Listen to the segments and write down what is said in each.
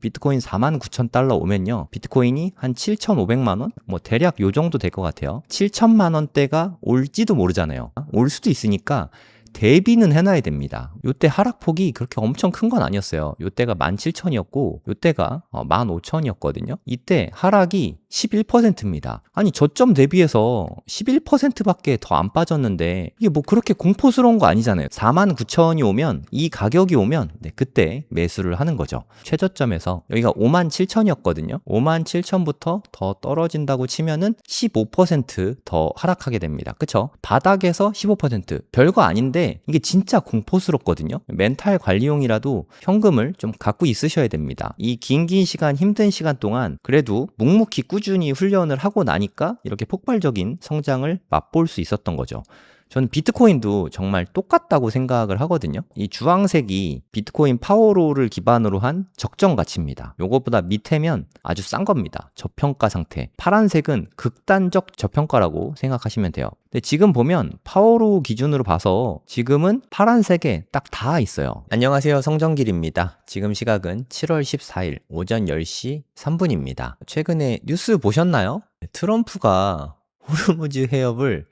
비트코인 49,000달러 오면요, 비트코인이 한 7,500만 원? 뭐 대략 요 정도 될 것 같아요. 7천만 원대가 올지도 모르잖아요. 올 수도 있으니까 대비는 해놔야 됩니다. 요때 하락폭이 그렇게 엄청 큰 건 아니었어요. 요때가 17,000이었고 요때가 15,000이었거든요. 이때 하락이 11%입니다. 아니, 저점 대비해서 11%밖에 더 안 빠졌는데 이게 뭐 그렇게 공포스러운 거 아니잖아요. 49,000이 오면, 이 가격이 오면 그때 매수를 하는 거죠. 최저점에서 여기가 57,000이었거든요. 57,000부터 더 떨어진다고 치면은 15% 더 하락하게 됩니다. 그쵸? 바닥에서 15%, 별거 아닌데 이게 진짜 공포스럽거든요. 멘탈 관리용이라도 현금을 좀 갖고 있으셔야 됩니다. 이 긴 시간, 힘든 시간 동안 그래도 묵묵히 꾸준히 훈련을 하고 나니까 이렇게 폭발적인 성장을 맛볼 수 있었던 거죠. 저는 비트코인도 정말 똑같다고 생각을 하거든요. 이 주황색이 비트코인 파워로를 기반으로 한 적정 가치입니다. 요거보다 밑에면 아주 싼 겁니다. 저평가 상태. 파란색은 극단적 저평가라고 생각하시면 돼요. 근데 지금 보면 파워로 기준으로 봐서 지금은 파란색에 딱 다 있어요. 안녕하세요, 성정길입니다. 지금 시각은 7월 14일 오전 10시 3분입니다. 최근에 뉴스 보셨나요? 트럼프가 호르무즈 해협을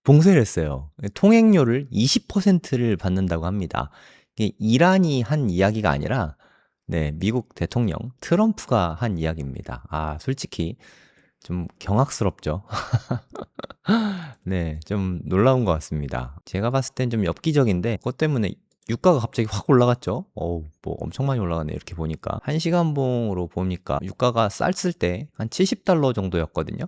봉쇄를 했어요. 통행료를 20%를 받는다고 합니다. 이게 이란이 한 이야기가 아니라 미국 대통령 트럼프가 한 이야기입니다. 아, 솔직히 좀 경악스럽죠. 네, 좀 놀라운 것 같습니다. 제가 봤을 땐 좀 엽기적인데 그것 때문에 유가가 갑자기 확 올라갔죠. 뭐 엄청 많이 올라갔네, 이렇게 보니까. 1시간봉으로 보니까 유가가 쌌을 때 한 70달러 정도였거든요.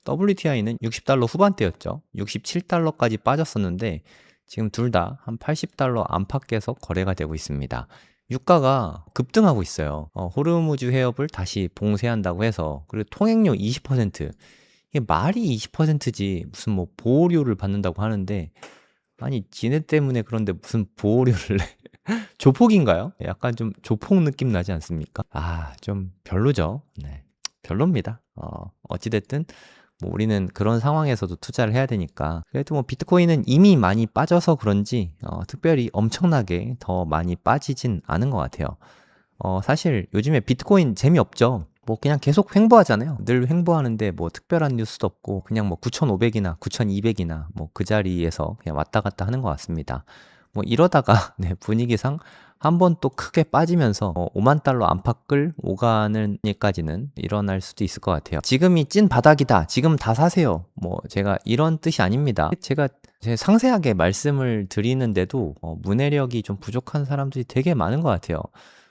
WTI는 60달러 후반대였죠. 67달러까지 빠졌었는데 지금 둘 다 한 80달러 안팎에서 거래가 되고 있습니다. 유가가 급등하고 있어요. 호르무즈 해협을 다시 봉쇄한다고 해서, 그리고 통행료 20%, 이게 말이 20%지 무슨 뭐 보호료를 받는다고 하는데, 아니 지네 때문에 그런데 무슨 보호료를 내? 조폭인가요? 약간 좀 조폭 느낌 나지 않습니까? 아, 좀 별로죠. 네, 별로입니다. 어찌됐든 뭐 우리는 그런 상황에서도 투자를 해야 되니까. 그래도 뭐 비트코인은 이미 많이 빠져서 그런지 특별히 엄청나게 더 많이 빠지진 않은 것 같아요. 사실 요즘에 비트코인 재미없죠. 뭐 그냥 계속 횡보하잖아요. 늘 횡보하는데 뭐 특별한 뉴스도 없고 그냥 뭐 9,500이나 9,200이나 뭐 그 자리에서 그냥 왔다 갔다 하는 것 같습니다. 뭐 이러다가 분위기상 한 번 또 크게 빠지면서 5만 달러 안팎을 오가는 일까지는 일어날 수도 있을 것 같아요. 지금이 찐 바닥이다, 지금 다 사세요, 뭐 제가 이런 뜻이 아닙니다. 제가 상세하게 말씀을 드리는데도 문해력이 좀 부족한 사람들이 되게 많은 것 같아요.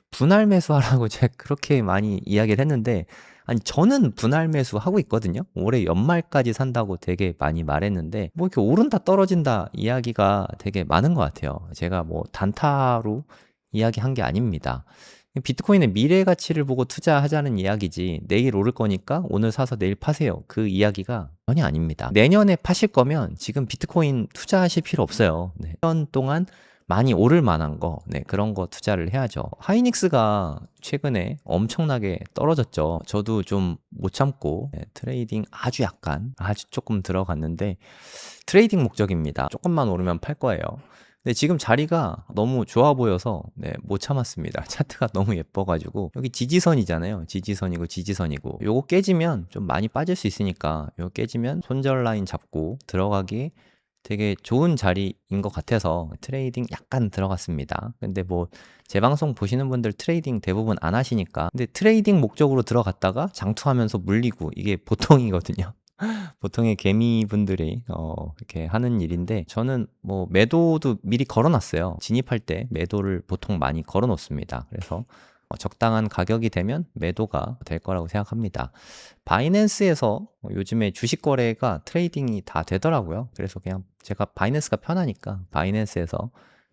분할 매수하라고 제가 그렇게 많이 이야기를 했는데, 아니 저는 분할 매수 하고 있거든요. 올해 연말까지 산다고 되게 많이 말했는데 뭐 이렇게 오른다 떨어진다 이야기가 되게 많은 것 같아요. 제가 뭐 단타로 이야기한 게 아닙니다. 비트코인의 미래 가치를 보고 투자하자는 이야기지, 내일 오를 거니까 오늘 사서 내일 파세요, 그 이야기가 전혀 아닙니다. 내년에 파실 거면 지금 비트코인 투자하실 필요 없어요. 1년 동안 많이 오를 만한 거, 그런 거 투자를 해야죠. 하이닉스가 최근에 엄청나게 떨어졌죠. 저도 좀 못 참고 트레이딩 아주 조금 들어갔는데, 트레이딩 목적입니다. 조금만 오르면 팔 거예요. 근데 지금 자리가 너무 좋아 보여서 못 참았습니다. 차트가 너무 예뻐가지고. 여기 지지선이잖아요. 지지선이고 요거 깨지면 좀 많이 빠질 수 있으니까, 요거 깨지면 손절 라인 잡고 들어가기 되게 좋은 자리인 것 같아서 트레이딩 약간 들어갔습니다. 근데 뭐 제 방송 보시는 분들 트레이딩 대부분 안 하시니까, 근데 트레이딩 목적으로 들어갔다가 장투하면서 물리고, 이게 보통이거든요. 보통의 개미분들이 이렇게 하는 일인데, 저는 뭐 매도도 미리 걸어놨어요. 진입할 때 매도를 보통 많이 걸어놓습니다. 그래서 적당한 가격이 되면 매도가 될 거라고 생각합니다. 바이낸스에서 요즘에 주식 거래가 트레이딩이 다 되더라고요. 그래서 그냥 제가 바이낸스가 편하니까 바이낸스에서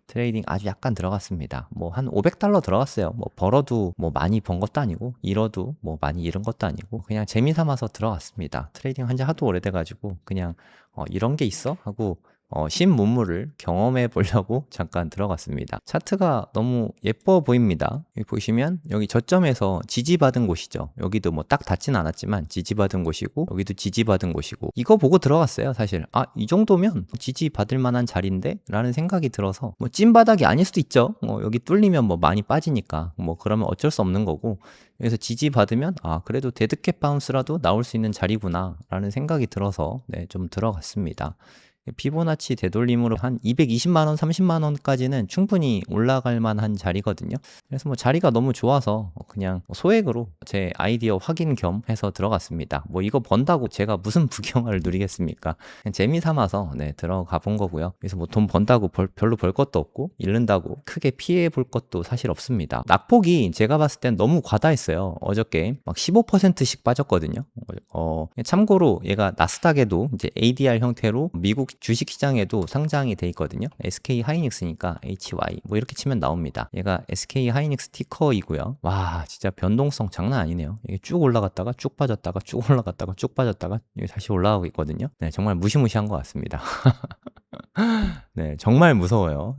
트레이딩 아주 약간 들어갔습니다. 뭐 한 500달러 들어갔어요. 뭐 벌어도 뭐 많이 번 것도 아니고 잃어도 뭐 많이 잃은 것도 아니고 그냥 재미 삼아서 들어갔습니다. 트레이딩 한지 하도 오래돼가지고 그냥 이런 게 있어? 하고 신문물을 경험해 보려고 잠깐 들어갔습니다. 차트가 너무 예뻐 보입니다. 여기 보시면 여기 저점에서 지지받은 곳이죠. 여기도 뭐 딱 닿진 않았지만 지지받은 곳이고 여기도 지지받은 곳이고 이거 보고 들어갔어요. 사실 이 정도면 지지받을 만한 자리인데 라는 생각이 들어서 뭐 찐바닥이 아닐 수도 있죠. 여기 뚫리면 뭐 많이 빠지니까 뭐 그러면 어쩔 수 없는 거고 여기서 지지받으면 그래도 데드캣 바운스라도 나올 수 있는 자리구나 라는 생각이 들어서 좀 들어갔습니다. 피보나치 되돌림으로 한 220만원, 30만원까지는 충분히 올라갈 만한 자리거든요. 그래서 뭐 자리가 너무 좋아서 그냥 소액으로 제 아이디어 확인 겸 해서 들어갔습니다. 뭐 이거 번다고 제가 무슨 부경화를 누리겠습니까? 그냥 재미 삼아서 들어가 본 거고요. 그래서 뭐 돈 번다고 별로 벌 것도 없고 잃는다고 크게 피해 볼 것도 사실 없습니다. 낙폭이 제가 봤을 땐 너무 과다했어요. 어저께 막 15%씩 빠졌거든요. 참고로 얘가 나스닥에도 이제 ADR 형태로 미국 주식시장에도 상장이 돼 있거든요. SK 하이닉스니까 HY 뭐 이렇게 치면 나옵니다. 얘가 SK 하이닉스 티커이고요. 와 진짜 변동성 장난 아니네요. 이게 쭉 올라갔다가 쭉 빠졌다가 쭉 올라갔다가 쭉 빠졌다가 이게 다시 올라가고 있거든요. 정말 무시무시한 것 같습니다. 정말 무서워요.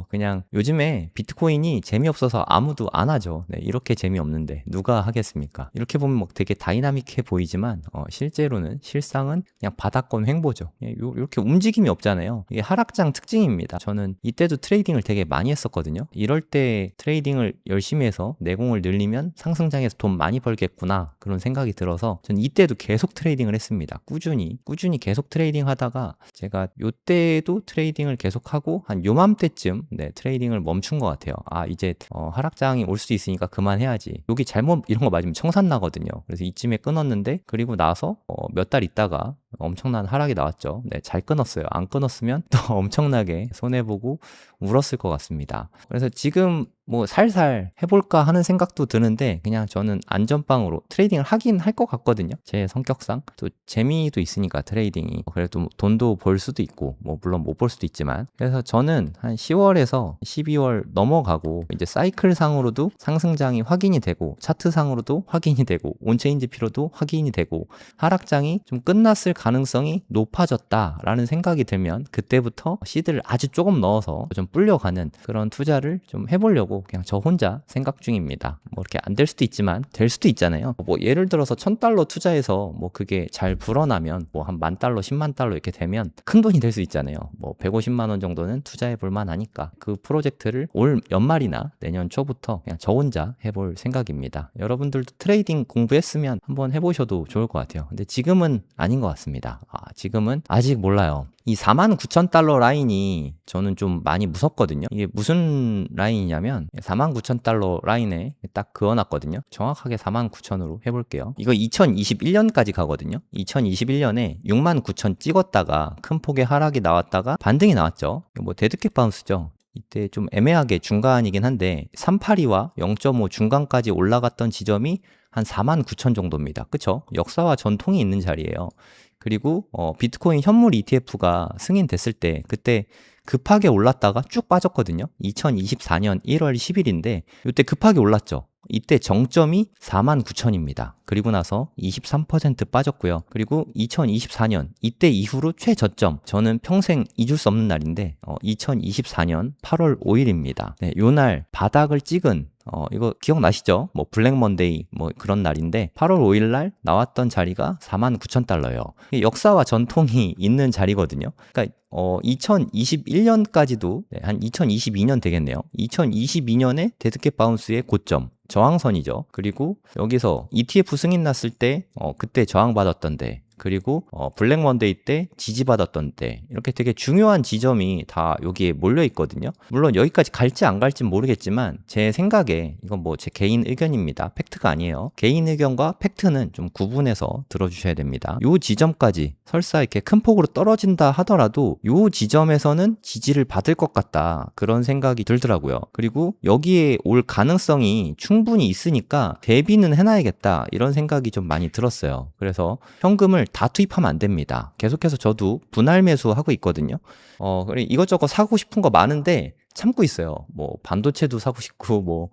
그냥 요즘에 비트코인이 재미없어서 아무도 안 하죠. 이렇게 재미없는데 누가 하겠습니까? 이렇게 보면 뭐 되게 다이나믹해 보이지만 실제로는 실상은 그냥 바닥권 횡보죠. 이렇게 움직임이 없잖아요. 이게 하락장 특징입니다. 저는 이때도 트레이딩을 되게 많이 했었거든요. 이럴 때 트레이딩을 열심히 해서 내공을 늘리면 상승장에서 돈 많이 벌겠구나 그런 생각이 들어서 전 이때도 계속 트레이딩을 했습니다. 꾸준히 계속 트레이딩 하다가 제가 요때도 트레이딩을 계속하고 한 요맘때쯤 트레이딩을 멈춘 것 같아요. 이제 하락장이 올 수도 있으니까 그만해야지. 여기 잘못 이런 거 맞으면 청산 나거든요. 그래서 이쯤에 끊었는데 그리고 나서 몇 달 있다가 엄청난 하락이 나왔죠. 잘 끊었어요. 안 끊었으면 또 엄청나게 손해보고 울었을 것 같습니다. 그래서 지금 뭐 살살 해볼까 하는 생각도 드는데 그냥 저는 안전빵으로 트레이딩을 하긴 할 것 같거든요. 제 성격상 또 재미도 있으니까 트레이딩이 그래도 뭐 돈도 벌 수도 있고 뭐 물론 못 벌 수도 있지만 그래서 저는 한 10월에서 12월 넘어가고 이제 사이클 상으로도 상승장이 확인이 되고 차트 상으로도 확인이 되고 온체인지 피로도 확인이 되고 하락장이 좀 끝났을 가능성이 높아졌다라는 생각이 들면 그때부터 시드를 아주 조금 넣어서 좀 불려가는 그런 투자를 좀 해보려고 그냥 저 혼자 생각 중입니다. 뭐 이렇게 안 될 수도 있지만 될 수도 있잖아요. 뭐 예를 들어서 $1,000 투자해서 뭐 그게 잘 불어나면 뭐 한 $10,000, $100,000 이렇게 되면 큰 돈이 될 수 있잖아요. 뭐 150만 원 정도는 투자해 볼 만하니까 그 프로젝트를 올 연말이나 내년 초부터 그냥 저 혼자 해볼 생각입니다. 여러분들도 트레이딩 공부했으면 한번 해보셔도 좋을 것 같아요. 근데 지금은 아닌 것 같습니다. 지금은 아직 몰라요. 이 49,000달러 라인이 저는 좀 많이 무섭거든요. 이게 무슨 라인이냐면 49,000달러 라인에 딱 그어놨거든요. 정확하게 49,000으로 해볼게요. 이거 2021년까지 가거든요. 2021년에 69,000 찍었다가 큰 폭의 하락이 나왔다가 반등이 나왔죠. 뭐 데드캣 바운스죠. 이때 좀 애매하게 중간이긴 한데 382와 0.5 중간까지 올라갔던 지점이 한 49,000 정도입니다. 그쵸? 역사와 전통이 있는 자리예요. 그리고 비트코인 현물 ETF가 승인됐을 때 그때 급하게 올랐다가 쭉 빠졌거든요. 2024년 1월 10일인데 이때 급하게 올랐죠. 이때 정점이 49,000입니다. 그리고 나서 23% 빠졌고요. 그리고 2024년 이때 이후로 최저점 저는 평생 잊을 수 없는 날인데 2024년 8월 5일입니다. 요날 바닥을 찍은 이거 기억나시죠? 뭐 블랙 먼데이 뭐 그런 날인데 8월 5일 날 나왔던 자리가 49,000달러예요. 역사와 전통이 있는 자리거든요. 그러니까 2021년까지도 한 2022년 되겠네요. 2022년에 데드캣 바운스의 고점 저항선이죠. 그리고 여기서 ETF 승인 났을 때 그때 저항받았던데 그리고 블랙 먼데이 때 지지받았던 때 이렇게 되게 중요한 지점이 다 여기에 몰려 있거든요. 물론 여기까지 갈지 안 갈지 모르겠지만 제 생각에 이건 뭐 제 개인 의견입니다. 팩트가 아니에요. 개인 의견과 팩트는 좀 구분해서 들어주셔야 됩니다. 요 지점까지 설사 이렇게 큰 폭으로 떨어진다 하더라도 요 지점에서는 지지를 받을 것 같다 그런 생각이 들더라고요. 그리고 여기에 올 가능성이 충분히 있으니까 대비는 해놔야겠다 이런 생각이 좀 많이 들었어요. 그래서 현금을 다 투입하면 안 됩니다. 계속해서 저도 분할 매수하고 있거든요. 그리고 이것저것 사고 싶은 거 많은데 참고 있어요. 뭐 반도체도 사고 싶고 뭐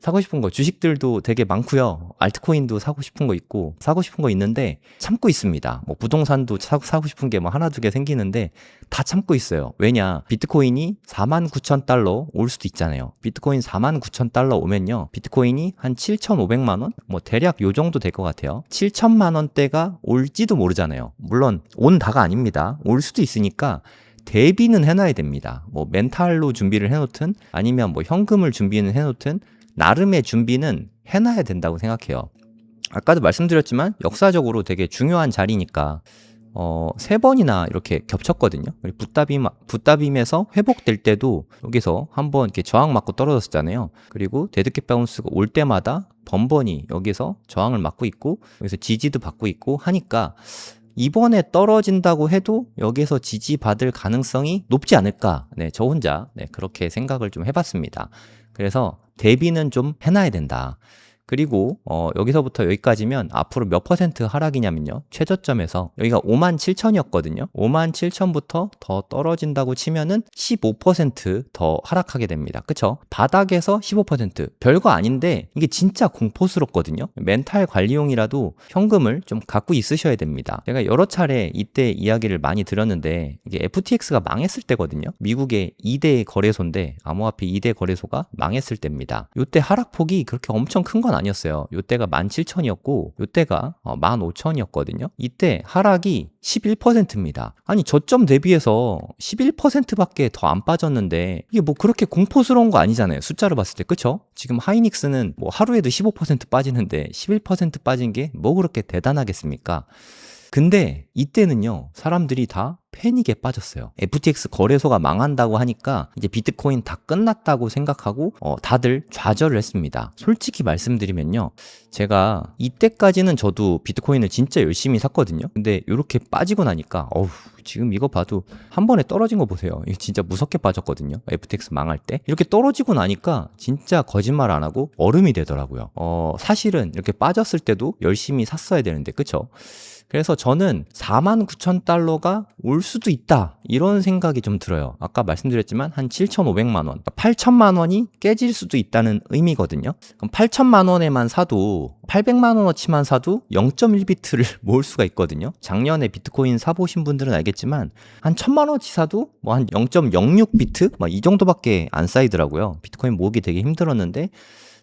사고 싶은 거 주식들도 되게 많고요. 알트코인도 사고 싶은 거 있고 사고 싶은 거 있는데 참고 있습니다. 뭐 부동산도 사고 싶은 게 뭐 하나 두 개 생기는데 다 참고 있어요. 왜냐? 비트코인이 49,000달러 올 수도 있잖아요. 비트코인 49,000달러 오면요. 비트코인이 한 7,500만 원? 뭐 대략 요 정도 될 것 같아요. 7천만 원대가 올지도 모르잖아요. 물론 온다가 아닙니다. 올 수도 있으니까 대비는 해놔야 됩니다. 뭐 멘탈로 준비를 해놓든 아니면 뭐 현금을 준비는 해놓든 나름의 준비는 해놔야 된다고 생각해요. 아까도 말씀드렸지만 역사적으로 되게 중요한 자리니까 3번이나 이렇게 겹쳤거든요. 붓다빔에서 회복될 때도 여기서 한번 이렇게 저항 맞고 떨어졌었잖아요. 그리고 데드캣 바운스가 올 때마다 번번이 여기서 저항을 맞고 있고 여기서 지지도 받고 있고 하니까 이번에 떨어진다고 해도 여기서 지지받을 가능성이 높지 않을까. 네, 저 혼자 그렇게 생각을 좀 해봤습니다. 그래서 대비는 좀 해놔야 된다. 그리고 여기서부터 여기까지면 앞으로 몇 퍼센트 하락이냐면요. 최저점에서 여기가 57,000이었거든요. 57,000부터 더 떨어진다고 치면은 15% 더 하락하게 됩니다. 그쵸? 바닥에서 15% 별거 아닌데 이게 진짜 공포스럽거든요. 멘탈 관리용이라도 현금을 좀 갖고 있으셔야 됩니다. 제가 여러 차례 이때 이야기를 많이 드렸는데 이게 FTX가 망했을 때거든요. 미국의 2대 거래소인데 암호화폐 2대 거래소가 망했을 때입니다. 이때 하락폭이 그렇게 엄청 큰 건 아니었어요. 요때가 17,000이었고 요때가 15,000이었거든요. 이때 하락이 11%입니다. 아니 저점 대비해서 11%밖에 더 안 빠졌는데 이게 뭐 그렇게 공포스러운 거 아니잖아요. 숫자로 봤을 때. 그쵸? 지금 하이닉스는 뭐 하루에도 15% 빠지는데 11% 빠진 게 뭐 그렇게 대단하겠습니까? 근데 이때는요 사람들이 다 패닉에 빠졌어요. FTX 거래소가 망한다고 하니까 이제 비트코인 다 끝났다고 생각하고 다들 좌절을 했습니다. 솔직히 말씀드리면요 제가 이때까지는 저도 비트코인을 진짜 열심히 샀거든요. 근데 이렇게 빠지고 나니까 지금 이거 봐도 한 번에 떨어진 거 보세요. 이거 진짜 무섭게 빠졌거든요. FTX 망할 때 이렇게 떨어지고 나니까 진짜 거짓말 안 하고 얼음이 되더라고요. 사실은 이렇게 빠졌을 때도 열심히 샀어야 되는데 그쵸? 그래서 저는 49,000달러가 올 수도 있다 이런 생각이 좀 들어요. 아까 말씀드렸지만 한 7,500만 원, 그러니까 8천만 원이 깨질 수도 있다는 의미거든요. 그럼 8천만 원에만 사도 800만 원어치만 사도 0.1비트를 모을 수가 있거든요. 작년에 비트코인 사보신 분들은 알겠지만 한 1,000만 원어치 사도 뭐 한 0.06비트 이 정도밖에 안 쌓이더라고요. 비트코인 모으기 되게 힘들었는데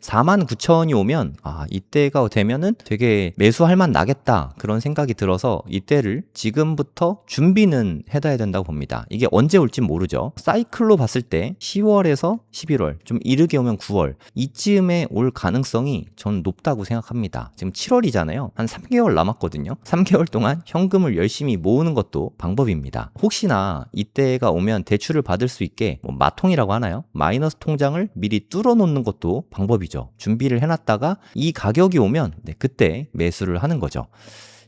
49,000이 오면 이때가 되면은 되게 매수할 만 나겠다 그런 생각이 들어서 이때를 지금부터 준비는 해둬야 된다고 봅니다. 이게 언제 올지 모르죠. 사이클로 봤을 때 10월에서 11월 좀 이르게 오면 9월 이쯤에 올 가능성이 전 높다고 생각합니다. 지금 7월이잖아요. 한 3개월 남았거든요. 3개월 동안 현금을 열심히 모으는 것도 방법입니다. 혹시나 이때가 오면 대출을 받을 수 있게 뭐 마통이라고 하나요? 마이너스 통장을 미리 뚫어 놓는 것도 방법이죠. 준비를 해놨다가 이 가격이 오면 그때 매수를 하는 거죠.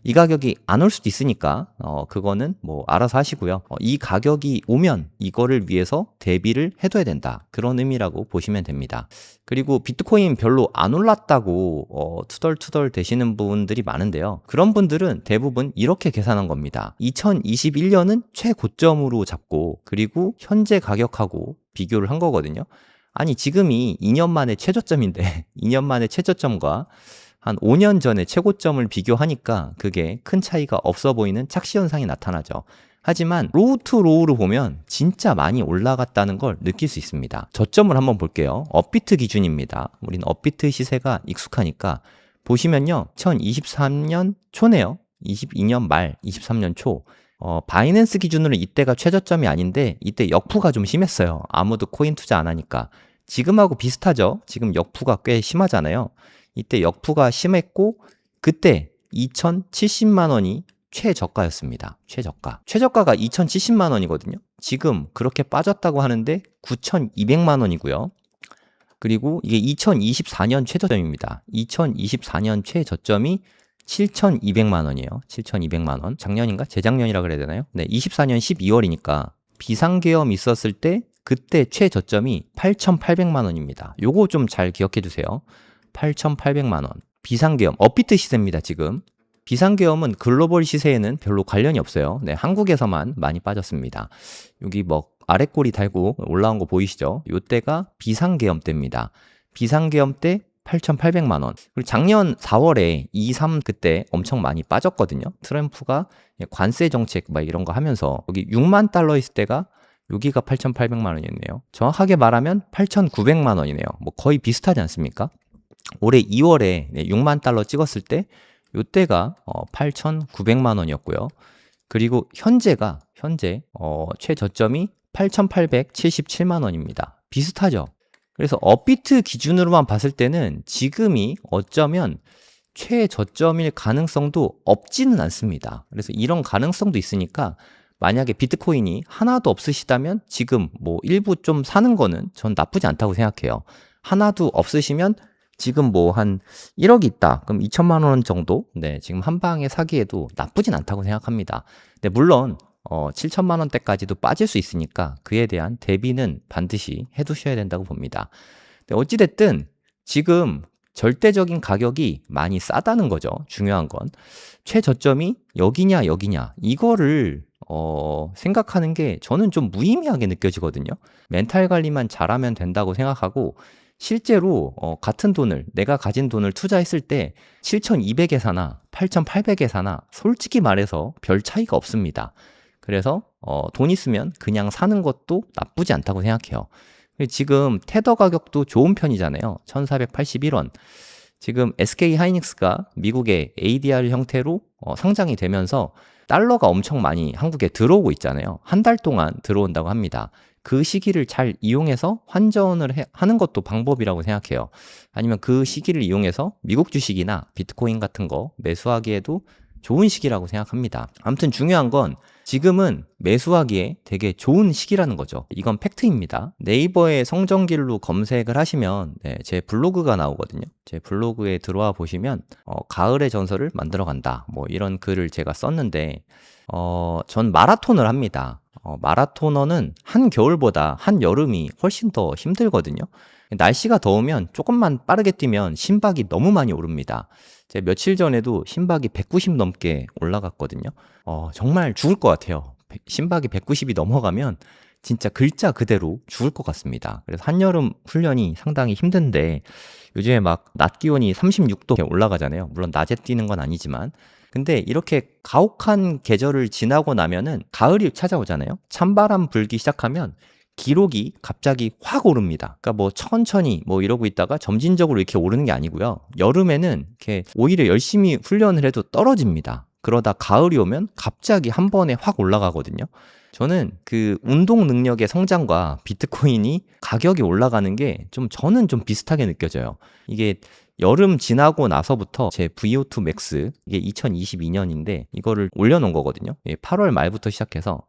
이 가격이 안 올 수도 있으니까 그거는 뭐 알아서 하시고요. 이 가격이 오면 이거를 위해서 대비를 해둬야 된다. 그런 의미라고 보시면 됩니다. 그리고 비트코인 별로 안 올랐다고 투덜투덜 되시는 분들이 많은데요. 그런 분들은 대부분 이렇게 계산한 겁니다. 2021년은 최고점으로 잡고 그리고 현재 가격하고 비교를 한 거거든요. 아니 지금이 2년 만에 최저점인데 2년 만에 최저점과 한 5년 전에 최고점을 비교하니까 그게 큰 차이가 없어 보이는 착시 현상이 나타나죠. 하지만 로우 투 로우로 보면 진짜 많이 올라갔다는 걸 느낄 수 있습니다. 저점을 한번 볼게요. 업비트 기준입니다. 우린 업비트 시세가 익숙하니까 보시면요. 2023년 초네요. 22년 말 23년 초 바이낸스 기준으로 이때가 최저점이 아닌데 이때 역푸가 좀 심했어요. 아무도 코인 투자 안 하니까. 지금하고 비슷하죠. 지금 역푸가 꽤 심하잖아요. 이때 역푸가 심했고 그때 2,070만 원이 최저가였습니다. 최저가가 2,070만 원이거든요. 지금 그렇게 빠졌다고 하는데 9,200만 원이고요. 그리고 이게 2024년 최저점입니다. 2024년 최저점이 7,200만 원이에요. 7,200만 원. 작년인가? 재작년이라 그래야 되나요? 네, 24년 12월이니까 비상계엄 있었을 때 그때 최저점이 8,800만 원입니다. 요거 좀 잘 기억해 두세요. 8,800만 원. 비상계엄, 업비트 시세입니다, 지금. 비상계엄은 글로벌 시세에는 별로 관련이 없어요. 네, 한국에서만 많이 빠졌습니다. 여기 뭐 아랫꼬리 달고 올라온 거 보이시죠? 요때가 비상계엄 때입니다. 비상계엄 때 8,800만 원. 그리고 작년 4월에 2.3 그때 엄청 많이 빠졌거든요. 트럼프가 관세 정책 막 이런 거 하면서 여기 6만 달러 있을 때가 여기가 8,800만 원이었네요. 정확하게 말하면 8,900만 원이네요. 뭐 거의 비슷하지 않습니까? 올해 2월에 6만 달러 찍었을 때 요때가 8,900만 원이었고요. 그리고 현재 최저점이 8,877만 원입니다. 비슷하죠? 그래서 업비트 기준으로만 봤을 때는 지금이 어쩌면 최저점일 가능성도 없지는 않습니다. 그래서 이런 가능성도 있으니까 만약에 비트코인이 하나도 없으시다면 지금 뭐 일부 좀 사는 거는 전 나쁘지 않다고 생각해요. 하나도 없으시면 지금 뭐 한 1억이 있다. 그럼 2천만 원 정도? 네, 지금 한 방에 사기에도 나쁘진 않다고 생각합니다. 근데 물론 7천만 원대까지도 빠질 수 있으니까 그에 대한 대비는 반드시 해두셔야 된다고 봅니다. 근데 어찌됐든 지금 절대적인 가격이 많이 싸다는 거죠. 중요한 건 최저점이 여기냐 이거를 생각하는 게 저는 좀 무의미하게 느껴지거든요. 멘탈 관리만 잘하면 된다고 생각하고 실제로 같은 돈을 내가 가진 돈을 투자했을 때 7,200에 사나 8,800에 사나 솔직히 말해서 별 차이가 없습니다. 그래서 돈 있으면 그냥 사는 것도 나쁘지 않다고 생각해요. 지금 테더 가격도 좋은 편이잖아요. 1,481원. 지금 SK 하이닉스가 미국의 ADR 형태로 상장이 되면서 달러가 엄청 많이 한국에 들어오고 있잖아요. 한 달 동안 들어온다고 합니다. 그 시기를 잘 이용해서 환전을 하는 것도 방법이라고 생각해요. 아니면 그 시기를 이용해서 미국 주식이나 비트코인 같은 거 매수하기에도 좋은 시기라고 생각합니다. 아무튼 중요한 건 지금은 매수하기에 되게 좋은 시기라는 거죠. 이건 팩트입니다. 네이버에 성정길로 검색을 하시면 제 블로그가 나오거든요. 제 블로그에 들어와 보시면 가을의 전설을 만들어 간다. 뭐 이런 글을 제가 썼는데 전 마라톤을 합니다. 마라토너는 한겨울보다 한여름이 훨씬 더 힘들거든요. 날씨가 더우면 조금만 빠르게 뛰면 심박이 너무 많이 오릅니다. 제가 며칠 전에도 심박이 190 넘게 올라갔거든요. 정말 죽을 것 같아요. 심박이 190이 넘어가면 진짜 글자 그대로 죽을 것 같습니다. 그래서 한여름 훈련이 상당히 힘든데 요즘에 막 낮 기온이 36도 올라가잖아요. 물론 낮에 뛰는 건 아니지만 근데 이렇게 가혹한 계절을 지나고 나면은 가을이 찾아오잖아요. 찬바람 불기 시작하면 기록이 갑자기 확 오릅니다. 그러니까 뭐 천천히 뭐 이러고 있다가 점진적으로 이렇게 오르는 게 아니고요. 여름에는 이렇게 오히려 열심히 훈련을 해도 떨어집니다. 그러다 가을이 오면 갑자기 한 번에 확 올라가거든요. 저는 그 운동 능력의 성장과 비트코인이 가격이 올라가는 게 저는 좀 비슷하게 느껴져요. 이게 여름 지나고 나서부터 제 VO2 맥스 이게 2022년인데 이거를 올려놓은 거거든요. 8월 말부터 시작해서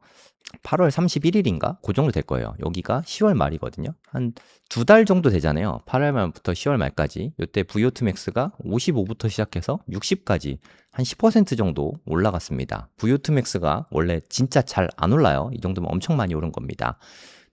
8월 31일인가? 그 정도 될 거예요. 여기가 10월 말이거든요. 한 2달 정도 되잖아요. 8월 말부터 10월 말까지. 이때 VO2 max가 55부터 시작해서 60까지 한 10% 정도 올라갔습니다. VO2 max가 원래 진짜 잘 안 올라요. 이 정도면 엄청 많이 오른 겁니다.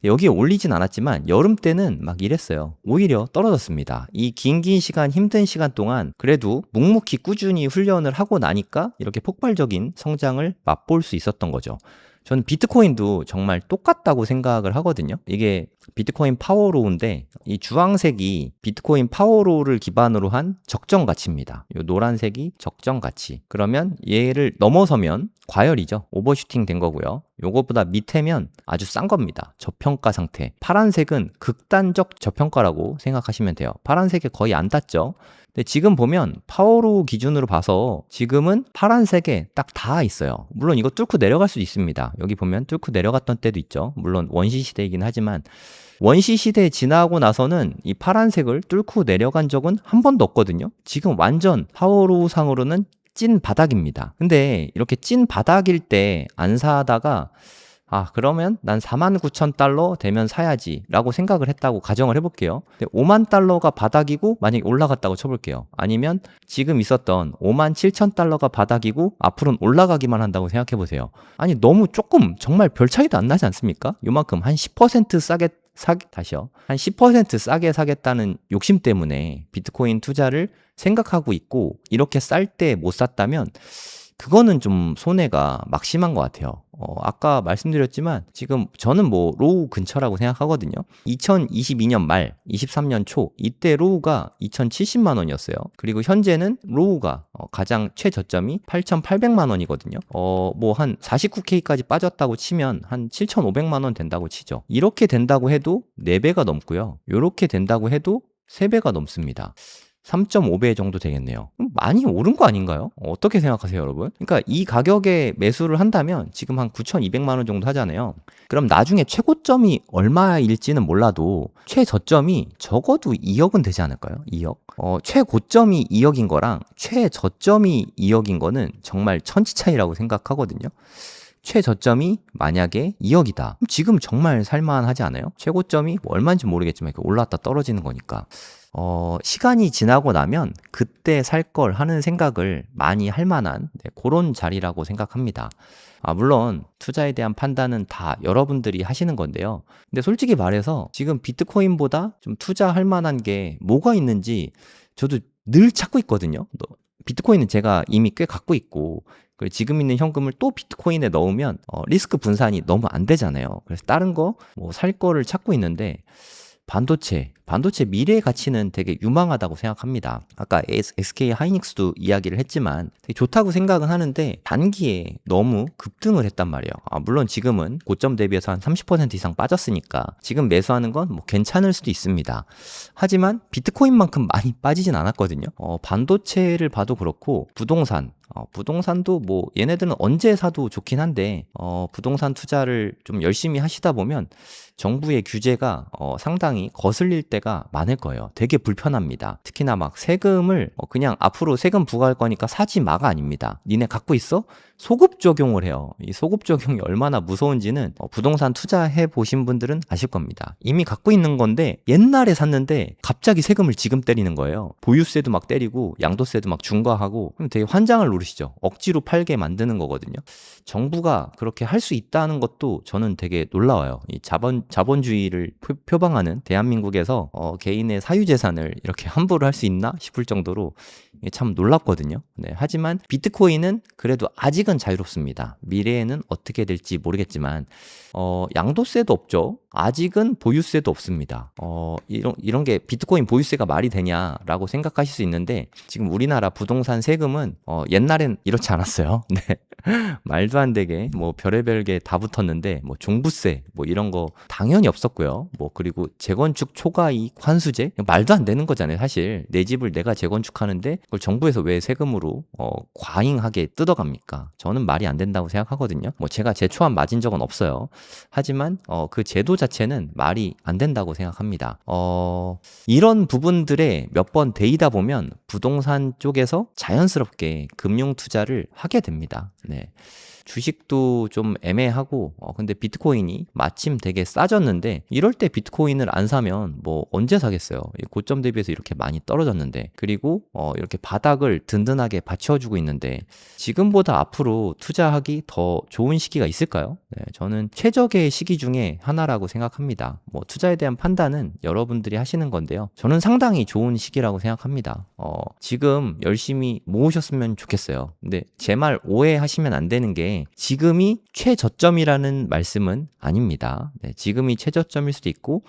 여기에 올리진 않았지만 여름 때는 막 이랬어요. 오히려 떨어졌습니다. 이 긴 시간 힘든 시간 동안 그래도 묵묵히 꾸준히 훈련을 하고 나니까 이렇게 폭발적인 성장을 맛볼 수 있었던 거죠. 저는 비트코인도 정말 똑같다고 생각을 하거든요. 이게 비트코인 파워로우인데 이 주황색이 비트코인 파워로우를 기반으로 한 적정 가치입니다. 이 노란색이 적정 가치. 그러면 얘를 넘어서면 과열이죠. 오버슈팅 된 거고요. 요거보다 밑에면 아주 싼 겁니다. 저평가 상태. 파란색은 극단적 저평가라고 생각하시면 돼요. 파란색에 거의 안 닿죠. 근데 지금 보면 파워로우 기준으로 봐서 지금은 파란색에 딱 닿아 있어요. 물론 이거 뚫고 내려갈 수도 있습니다. 여기 보면 뚫고 내려갔던 때도 있죠. 물론 원시 시대이긴 하지만 원시 시대 지나고 나서는 이 파란색을 뚫고 내려간 적은 한 번도 없거든요. 지금 완전 파워로우 상으로는 찐 바닥입니다. 근데 이렇게 찐 바닥일 때 안 사다가 그러면 난 49,000달러 되면 사야지 라고 생각을 했다고 가정을 해볼게요. 근데 5만 달러가 바닥이고 만약에 올라갔다고 쳐볼게요. 아니면 지금 있었던 57,000달러가 바닥이고 앞으로는 올라가기만 한다고 생각해보세요. 아니 너무 조금 정말 별 차이도 안 나지 않습니까? 요만큼 한 10% 싸게 다시요. 한 10% 싸게 사겠다는 욕심 때문에 비트코인 투자를 생각하고 있고 이렇게 쌀 때 못 샀다면 그거는 좀 손해가 막심한 것 같아요. 아까 말씀드렸지만 지금 저는 뭐 로우 근처라고 생각하거든요. 2022년 말, 23년 초 이때 로우가 2,070만 원이었어요. 그리고 현재는 로우가 가장 최저점이 8,800만 원이거든요. 뭐 한 49K까지 빠졌다고 치면 한 7,500만 원 된다고 치죠. 이렇게 된다고 해도 4배가 넘고요. 이렇게 된다고 해도 3배가 넘습니다. 3.5배 정도 되겠네요. 많이 오른 거 아닌가요? 어떻게 생각하세요, 여러분? 그러니까 이 가격에 매수를 한다면 지금 한 9,200만 원 정도 하잖아요. 그럼 나중에 최고점이 얼마일지는 몰라도 최저점이 적어도 2억은 되지 않을까요? 2억? 최고점이 2억인 거랑 최저점이 2억인 거는 정말 천지 차이라고 생각하거든요. 최저점이 만약에 2억이다. 지금 정말 살만하지 않아요? 최고점이 뭐 얼마인지 모르겠지만 이렇게 올랐다 떨어지는 거니까. 시간이 지나고 나면 그때 살 걸 하는 생각을 많이 할 만한 그런 자리라고 생각합니다. 물론 투자에 대한 판단은 다 여러분들이 하시는 건데요. 근데 솔직히 말해서 지금 비트코인보다 좀 투자할 만한 게 뭐가 있는지 저도 늘 찾고 있거든요. 비트코인은 제가 이미 꽤 갖고 있고 그리고 지금 있는 현금을 또 비트코인에 넣으면 리스크 분산이 너무 안 되잖아요. 그래서 다른 거 뭐 살 거를 찾고 있는데 반도체 미래의 가치는 되게 유망하다고 생각합니다. 아까 SK 하이닉스도 이야기를 했지만 되게 좋다고 생각은 하는데 단기에 너무 급등을 했단 말이에요. 물론 지금은 고점 대비해서 한 30% 이상 빠졌으니까 지금 매수하는 건 뭐 괜찮을 수도 있습니다. 하지만 비트코인만큼 많이 빠지진 않았거든요. 반도체를 봐도 그렇고 부동산도 뭐 얘네들은 언제 사도 좋긴 한데 부동산 투자를 좀 열심히 하시다 보면 정부의 규제가 상당히 거슬릴 때가 많을 거예요. 되게 불편합니다. 특히나 막 세금을 그냥 앞으로 세금 부과할 거니까 사지 마가 아닙니다. 니네 갖고 있어? 소급 적용을 해요. 이 소급 적용이 얼마나 무서운지는 부동산 투자해 보신 분들은 아실 겁니다. 이미 갖고 있는 건데 옛날에 샀는데 갑자기 세금을 지금 때리는 거예요. 보유세도 막 때리고 양도세도 막 중과하고 그럼 되게 환장을 노리시죠. 억지로 팔게 만드는 거거든요. 정부가 그렇게 할 수 있다는 것도 저는 되게 놀라워요. 이 자본주의를 표방하는 대한민국에서 개인의 사유재산을 이렇게 함부로 할 수 있나 싶을 정도로 참 놀랍거든요. 네, 하지만 비트코인은 그래도 아직은 자유롭습니다. 미래에는 어떻게 될지 모르겠지만 양도세도 없죠. 아직은 보유세도 없습니다. 이런 게 비트코인 보유세가 말이 되냐라고 생각하실 수 있는데 지금 우리나라 부동산 세금은 옛날엔 이렇지 않았어요. 네. 말도 안 되게 뭐 별의별 게 다 붙었는데 뭐 종부세 뭐 이런 거 당연히 없었고요. 뭐 그리고 재건축 초과이익 환수제 말도 안 되는 거잖아요. 사실 내 집을 내가 재건축하는데 그걸 정부에서 왜 세금으로 과잉하게 뜯어갑니까? 저는 말이 안 된다고 생각하거든요. 뭐 제가 제초한 맞은 적은 없어요. 하지만 그 제도 자체는 말이 안 된다고 생각합니다. 이런 부분들에 몇 번 데이다 보면 부동산 쪽에서 자연스럽게 금융 투자를 하게 됩니다. 네. 주식도 좀 애매하고 근데 비트코인이 마침 되게 싸졌는데 이럴 때 비트코인을 안 사면 뭐 언제 사겠어요. 고점 대비해서 이렇게 많이 떨어졌는데 그리고 이렇게 바닥을 든든하게 받쳐주고 있는데 지금보다 앞으로 투자하기 더 좋은 시기가 있을까요? 네, 저는 최적의 시기 중에 하나라고 생각합니다. 뭐 투자에 대한 판단은 여러분들이 하시는 건데요. 저는 상당히 좋은 시기라고 생각합니다. 지금 열심히 모으셨으면 좋겠어요. 근데 제 말 오해하시면 안 되는 게 지금이 최저점이라는 말씀은 아닙니다. 네, 지금이 최저점일 수도 있고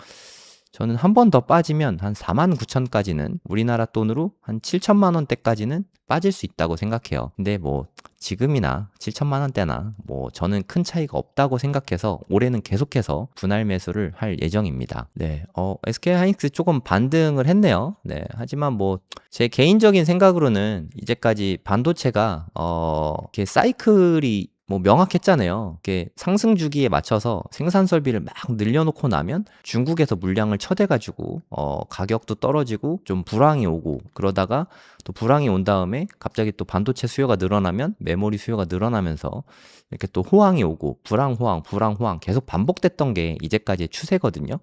저는 한 번 더 빠지면 한 49,000까지는 우리나라 돈으로 한 7천만 원대까지는 빠질 수 있다고 생각해요. 근데 뭐 지금이나 7천만 원대나 뭐 저는 큰 차이가 없다고 생각해서 올해는 계속해서 분할 매수를 할 예정입니다. 네, SK 하이닉스 조금 반등을 했네요. 네, 하지만 뭐 제 개인적인 생각으로는 이제까지 반도체가 이렇게 사이클이 뭐 명확했잖아요. 이게 상승 주기에 맞춰서 생산 설비를 막 늘려놓고 나면 중국에서 물량을 쳐대가지고 가격도 떨어지고 좀 불황이 오고 그러다가 또 불황이 온 다음에 갑자기 또 반도체 수요가 늘어나면 메모리 수요가 늘어나면서 이렇게 또 호황이 오고 불황 호황 계속 반복됐던 게 이제까지의 추세거든요.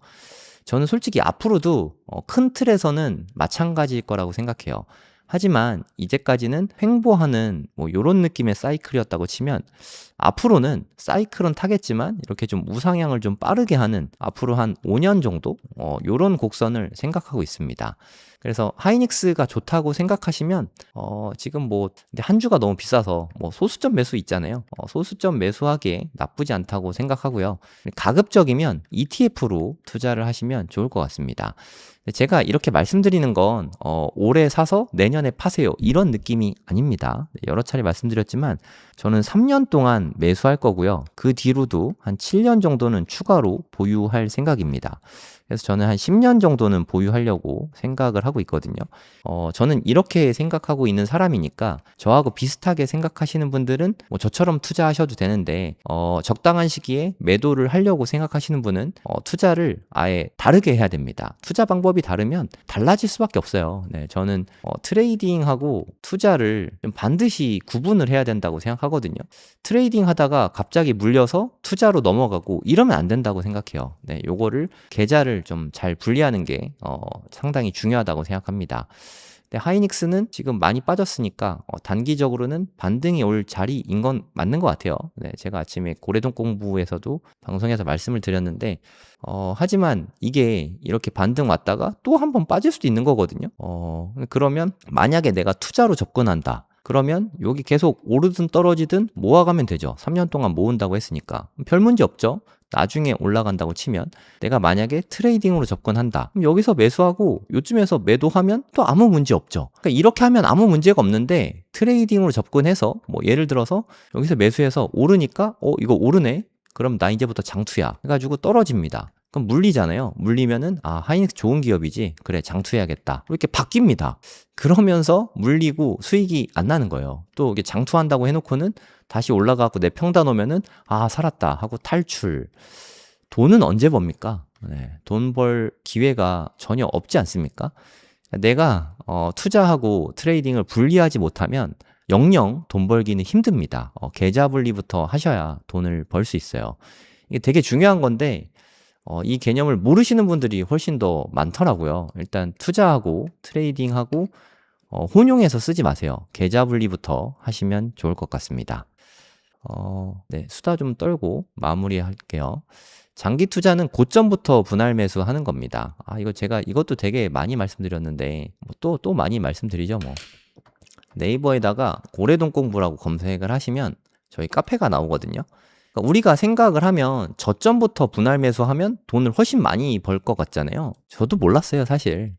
저는 솔직히 앞으로도 큰 틀에서는 마찬가지일 거라고 생각해요. 하지만 이제까지는 횡보하는 뭐 요런 느낌의 사이클이었다고 치면 앞으로는 사이클은 타겠지만 이렇게 좀 우상향을 좀 빠르게 하는 앞으로 한 5년 정도 요런 곡선을 생각하고 있습니다. 그래서 하이닉스가 좋다고 생각하시면 지금 뭐 근데 한 주가 너무 비싸서 뭐 소수점 매수 있잖아요. 소수점 매수하기에 나쁘지 않다고 생각하고요. 가급적이면 ETF로 투자를 하시면 좋을 것 같습니다. 제가 이렇게 말씀드리는 건 올해 사서 내년에 파세요 이런 느낌이 아닙니다. 여러 차례 말씀드렸지만 저는 3년 동안 매수할 거고요. 그 뒤로도 한 7년 정도는 추가로 보유할 생각입니다. 그래서 저는 한 10년 정도는 보유하려고 생각을 하고 있거든요. 저는 이렇게 생각하고 있는 사람이니까 저하고 비슷하게 생각하시는 분들은 뭐 저처럼 투자하셔도 되는데 적당한 시기에 매도를 하려고 생각하시는 분은 투자를 아예 다르게 해야 됩니다. 투자 방법이 다르면 달라질 수밖에 없어요. 네, 저는 트레이딩하고 투자를 좀 반드시 구분을 해야 된다고 생각하거든요. 트레이딩 하다가 갑자기 물려서 투자로 넘어가고 이러면 안 된다고 생각해요. 네, 요거를 계좌를 좀 잘 분리하는 게 상당히 중요하다고 생각합니다. 근데 하이닉스는 지금 많이 빠졌으니까 단기적으로는 반등이 올 자리인 건 맞는 것 같아요. 네, 제가 아침에 고래동 공부에서도 방송에서 말씀을 드렸는데 하지만 이게 이렇게 반등 왔다가 또 한 번 빠질 수도 있는 거거든요. 그러면 만약에 내가 투자로 접근한다. 그러면 여기 계속 오르든 떨어지든 모아가면 되죠. 3년 동안 모은다고 했으니까. 별 문제 없죠. 나중에 올라간다고 치면 내가 만약에 트레이딩으로 접근한다. 그럼 여기서 매수하고 요쯤에서 매도하면 또 아무 문제 없죠. 그러니까 이렇게 하면 아무 문제가 없는데 트레이딩으로 접근해서 뭐 예를 들어서 여기서 매수해서 오르니까 이거 오르네. 그럼 나 이제부터 장투야. 해가지고 떨어집니다. 그럼 물리잖아요. 물리면은 하이닉스 좋은 기업이지. 그래 장투해야겠다. 이렇게 바뀝니다. 그러면서 물리고 수익이 안 나는 거예요. 또 이게 장투한다고 해놓고는 다시 올라가고 내 평단 오면은 살았다 하고 탈출. 돈은 언제 법니까? 네, 돈 벌 기회가 전혀 없지 않습니까? 내가 투자하고 트레이딩을 분리하지 못하면 영영 돈 벌기는 힘듭니다. 계좌 분리부터 하셔야 돈을 벌 수 있어요. 이게 되게 중요한 건데 이 개념을 모르시는 분들이 훨씬 더 많더라고요. 일단 투자하고 트레이딩하고 혼용해서 쓰지 마세요. 계좌 분리부터 하시면 좋을 것 같습니다. 네, 수다 좀 떨고 마무리할게요. 장기 투자는 고점부터 분할 매수하는 겁니다. 이것도 되게 많이 말씀드렸는데 또 많이 말씀드리죠 뭐. 네이버에다가 고래동 공부라고 검색을 하시면 저희 카페가 나오거든요. 그러니까 우리가 생각을 하면 저점부터 분할 매수하면 돈을 훨씬 많이 벌 것 같잖아요. 저도 몰랐어요 사실.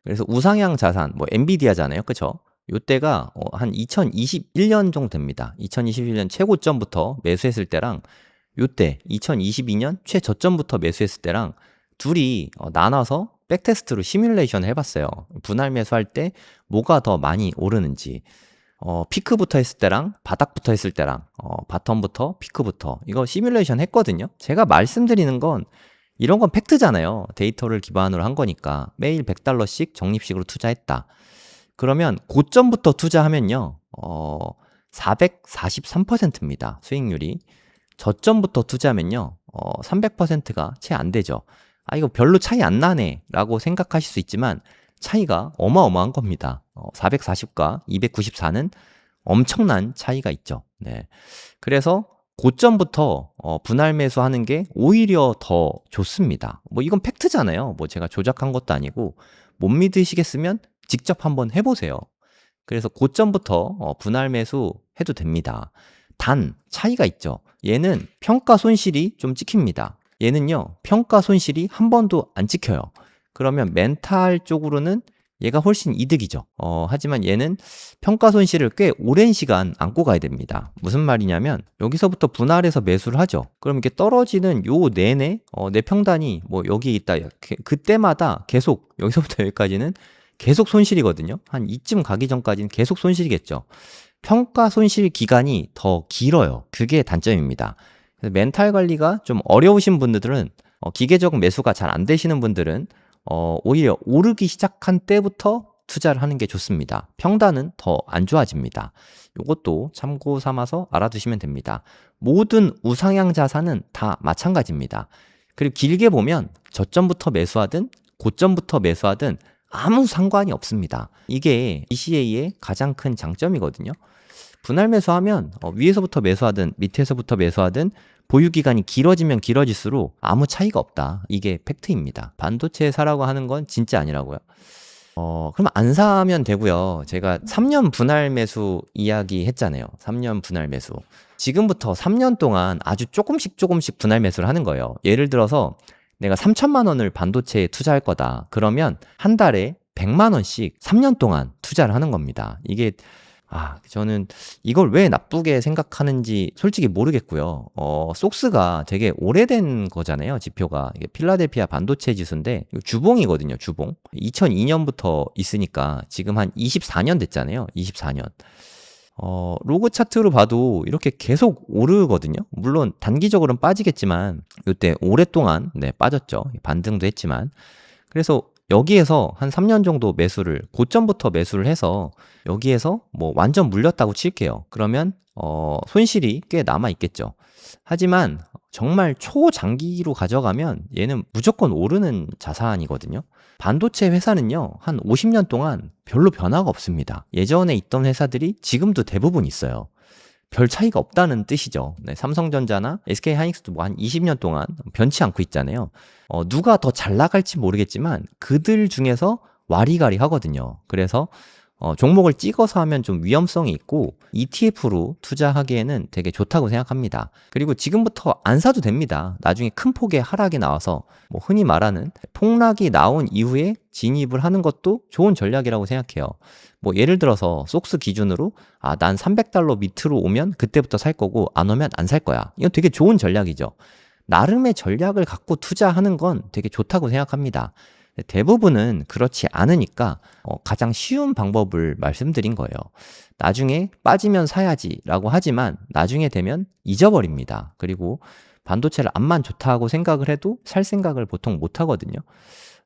그래서 우상향 자산 뭐 엔비디아잖아요, 그쵸? 요때가 한 2021년 정도 됩니다. 2021년 최고점부터 매수했을 때랑 요때 2022년 최저점부터 매수했을 때랑 둘이 나눠서 백테스트로 시뮬레이션을 해봤어요. 분할 매수할 때 뭐가 더 많이 오르는지. 피크부터 했을 때랑 바닥부터 했을 때랑 바텀부터 피크부터 이거 시뮬레이션 했거든요. 제가 말씀드리는 건 이런 건 팩트잖아요. 데이터를 기반으로 한 거니까 매일 $100씩 적립식으로 투자했다. 그러면 고점부터 투자하면요 443%입니다. 수익률이. 저점부터 투자하면요 300%가 채 안 되죠. 이거 별로 차이 안 나네 라고 생각하실 수 있지만 차이가 어마어마한 겁니다. 440과 294는 엄청난 차이가 있죠. 네. 그래서 고점부터 분할 매수하는 게 오히려 더 좋습니다. 뭐 이건 팩트잖아요. 뭐 제가 조작한 것도 아니고 못 믿으시겠으면 직접 한번 해보세요. 그래서 고점부터 분할 매수 해도 됩니다. 단 차이가 있죠. 얘는 평가 손실이 좀 찍힙니다. 얘는요 평가 손실이 한 번도 안 찍혀요. 그러면 멘탈 쪽으로는 얘가 훨씬 이득이죠. 하지만 얘는 평가 손실을 꽤 오랜 시간 안고 가야 됩니다. 무슨 말이냐면 여기서부터 분할해서 매수를 하죠. 그럼 이게 떨어지는 요 내내 내 평단이 뭐 여기에 있다. 그때마다 계속 여기서부터 여기까지는 계속 손실이거든요. 한 이쯤 가기 전까지는 계속 손실이겠죠. 평가 손실 기간이 더 길어요. 그게 단점입니다. 그래서 멘탈 관리가 좀 어려우신 분들은 기계적 매수가 잘 안 되시는 분들은 오히려 오르기 시작한 때부터 투자를 하는 게 좋습니다. 평단은 더 안 좋아집니다. 이것도 참고 삼아서 알아두시면 됩니다. 모든 우상향 자산은 다 마찬가지입니다. 그리고 길게 보면 저점부터 매수하든 고점부터 매수하든 아무 상관이 없습니다. 이게 DCA의 가장 큰 장점이거든요. 분할 매수하면 위에서부터 매수하든 밑에서부터 매수하든 보유기간이 길어지면 길어질수록 아무 차이가 없다. 이게 팩트입니다. 반도체 사라고 하는 건 진짜 아니라고요. 그럼 안 사면 되고요. 제가 3년 분할 매수 이야기 했잖아요. 3년 분할 매수. 지금부터 3년 동안 아주 조금씩 분할 매수를 하는 거예요. 예를 들어서 내가 3천만 원을 반도체에 투자할 거다. 그러면 한 달에 100만 원씩 3년 동안 투자를 하는 겁니다. 이게 저는 이걸 왜 나쁘게 생각하는지 솔직히 모르겠고요. 속스가 되게 오래된 거잖아요, 지표가. 이게 필라델피아 반도체 지수인데, 이거 주봉이거든요, 주봉. 2002년부터 있으니까 지금 한 24년 됐잖아요, 24년. 로그 차트로 봐도 이렇게 계속 오르거든요. 물론 단기적으로는 빠지겠지만, 이때 오랫동안, 빠졌죠. 반등도 했지만. 그래서 여기에서 한 3년 정도 매수를 고점부터 매수를 해서 여기에서 뭐 완전 물렸다고 칠게요. 그러면 손실이 꽤 남아 있겠죠. 하지만 정말 초장기로 가져가면 얘는 무조건 오르는 자산이거든요. 반도체 회사는요, 한 50년 동안 별로 변화가 없습니다. 예전에 있던 회사들이 지금도 대부분 있어요. 별 차이가 없다는 뜻이죠. 삼성전자나 SK하이닉스도 뭐 한 20년 동안 변치 않고 있잖아요. 누가 더 잘 나갈지 모르겠지만 그들 중에서 와리가리 하거든요. 그래서 종목을 찍어서 하면 좀 위험성이 있고 ETF로 투자하기에는 되게 좋다고 생각합니다. 그리고 지금부터 안 사도 됩니다. 나중에 큰 폭의 하락이 나와서 뭐 흔히 말하는 폭락이 나온 이후에 진입을 하는 것도 좋은 전략이라고 생각해요. 뭐 예를 들어서 속스 기준으로 난 300달러 밑으로 오면 그때부터 살 거고 안 오면 안 살 거야. 이건 되게 좋은 전략이죠. 나름의 전략을 갖고 투자하는 건 되게 좋다고 생각합니다. 대부분은 그렇지 않으니까 가장 쉬운 방법을 말씀드린 거예요. 나중에 빠지면 사야지라고 하지만 나중에 되면 잊어버립니다. 그리고 반도체를 암만 좋다고 생각을 해도 살 생각을 보통 못 하거든요.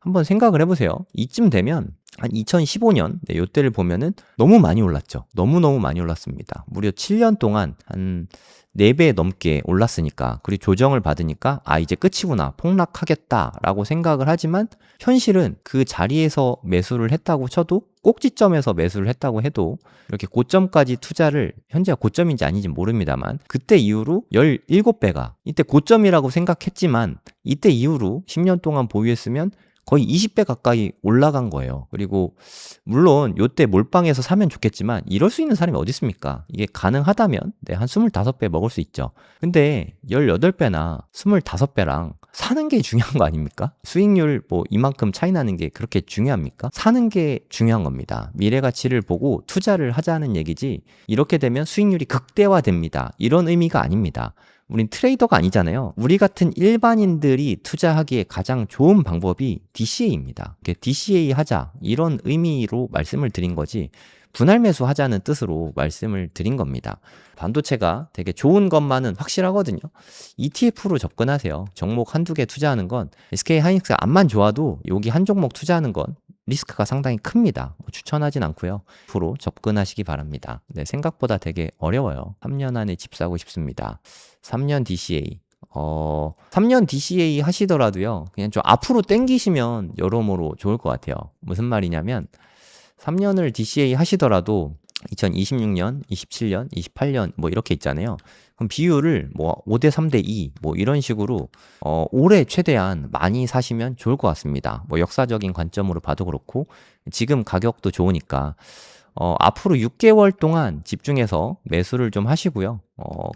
한번 생각을 해보세요. 이쯤 되면 한 2015년 요때를 보면은 너무 많이 올랐죠. 너무너무 많이 올랐습니다. 무려 7년 동안 한 4배 넘게 올랐으니까, 그리고 조정을 받으니까 이제 끝이구나, 폭락하겠다라고 생각을 하지만 현실은 그 자리에서 매수를 했다고 쳐도, 꼭지점에서 매수를 했다고 해도 이렇게 고점까지 투자를, 현재가 고점인지 아닌지 모릅니다만 그때 이후로 17배가, 이때 고점이라고 생각했지만 이때 이후로 10년 동안 보유했으면 거의 20배 가까이 올라간 거예요. 그리고 물론 요때 몰빵해서 사면 좋겠지만 이럴 수 있는 사람이 어디 있습니까? 이게 가능하다면 한 25배 먹을 수 있죠. 근데 18배나 25배랑 사는 게 중요한 거 아닙니까? 수익률 뭐 이만큼 차이 나는 게 그렇게 중요합니까? 사는 게 중요한 겁니다. 미래 가치를 보고 투자를 하자는 얘기지, 이렇게 되면 수익률이 극대화됩니다, 이런 의미가 아닙니다. 우린 트레이더가 아니잖아요. 우리 같은 일반인들이 투자하기에 가장 좋은 방법이 DCA입니다. DCA 하자, 이런 의미로 말씀을 드린 거지, 분할 매수 하자는 뜻으로 말씀을 드린 겁니다. 반도체가 되게 좋은 것만은 확실하거든요. ETF로 접근하세요. 종목 한두 개 투자하는 건, SK하이닉스가 암만 좋아도 여기 한 종목 투자하는 건 리스크가 상당히 큽니다. 추천하진 않고요. 앞으로 접근하시기 바랍니다. 생각보다 되게 어려워요. 3년 안에 집 사고 싶습니다. 3년 DCA. 3년 DCA 하시더라도요, 그냥 좀 앞으로 땡기시면 여러모로 좋을 것 같아요. 무슨 말이냐면, 3년을 DCA 하시더라도 2026년, 27년, 28년 뭐 이렇게 있잖아요. 그럼 비율을 뭐 5대 3대 2 뭐 이런 식으로 올해 최대한 많이 사시면 좋을 것 같습니다. 뭐 역사적인 관점으로 봐도 그렇고 지금 가격도 좋으니까 앞으로 6개월 동안 집중해서 매수를 좀 하시고요.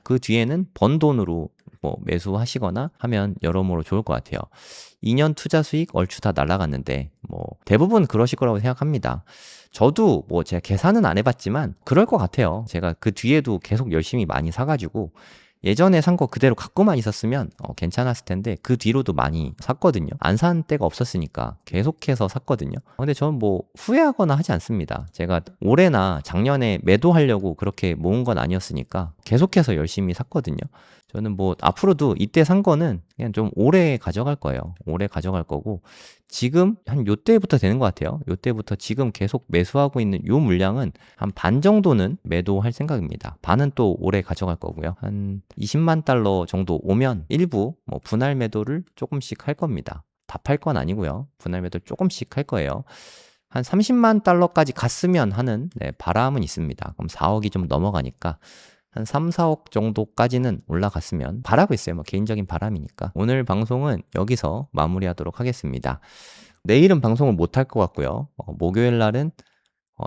그 뒤에는 번 돈으로 뭐 매수하시거나 하면 여러모로 좋을 것 같아요. 2년 투자 수익 얼추 다 날아갔는데 뭐 대부분 그러실 거라고 생각합니다. 저도 뭐 제가 계산은 안 해봤지만 그럴 것 같아요. 제가 그 뒤에도 계속 열심히 많이 사가지고 예전에 산 거 그대로 갖고만 있었으면 괜찮았을 텐데 그 뒤로도 많이 샀거든요. 안 산 때가 없었으니까 계속해서 샀거든요. 근데 저는 뭐 후회하거나 하지 않습니다. 제가 올해나 작년에 매도하려고 그렇게 모은 건 아니었으니까 계속해서 열심히 샀거든요. 저는 뭐 앞으로도 이때 산 거는 그냥 좀 오래 가져갈 거예요. 오래 가져갈 거고, 지금 한 요때부터 되는 것 같아요. 요때부터 지금 계속 매수하고 있는 요 물량은 한 반 정도는 매도할 생각입니다. 반은 또 오래 가져갈 거고요. 한 20만 달러 정도 오면 일부 뭐 분할 매도를 조금씩 할 겁니다. 다 팔 건 아니고요. 분할 매도 조금씩 할 거예요. 한 30만 달러까지 갔으면 하는 바람은 있습니다. 그럼 4억이 좀 넘어가니까 한 3, 4억 정도까지는 올라갔으면 바라고 있어요. 뭐 개인적인 바람이니까. 오늘 방송은 여기서 마무리하도록 하겠습니다. 내일은 방송을 못 할 것 같고요. 목요일 날은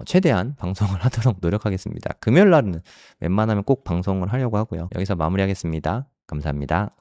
최대한 방송을 하도록 노력하겠습니다. 금요일 날은 웬만하면 꼭 방송을 하려고 하고요. 여기서 마무리하겠습니다. 감사합니다.